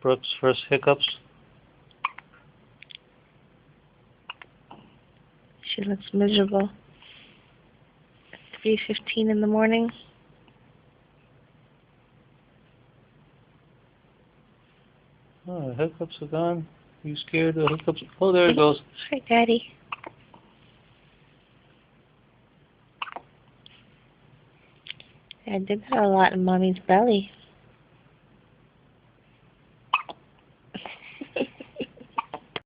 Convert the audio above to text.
Brooke's first hiccups. She looks miserable. 3:15 in the morning. Oh, the hiccups are gone. You scared the hiccups? Oh, there it goes. Hi, Daddy. I did that a lot in Mommy's belly.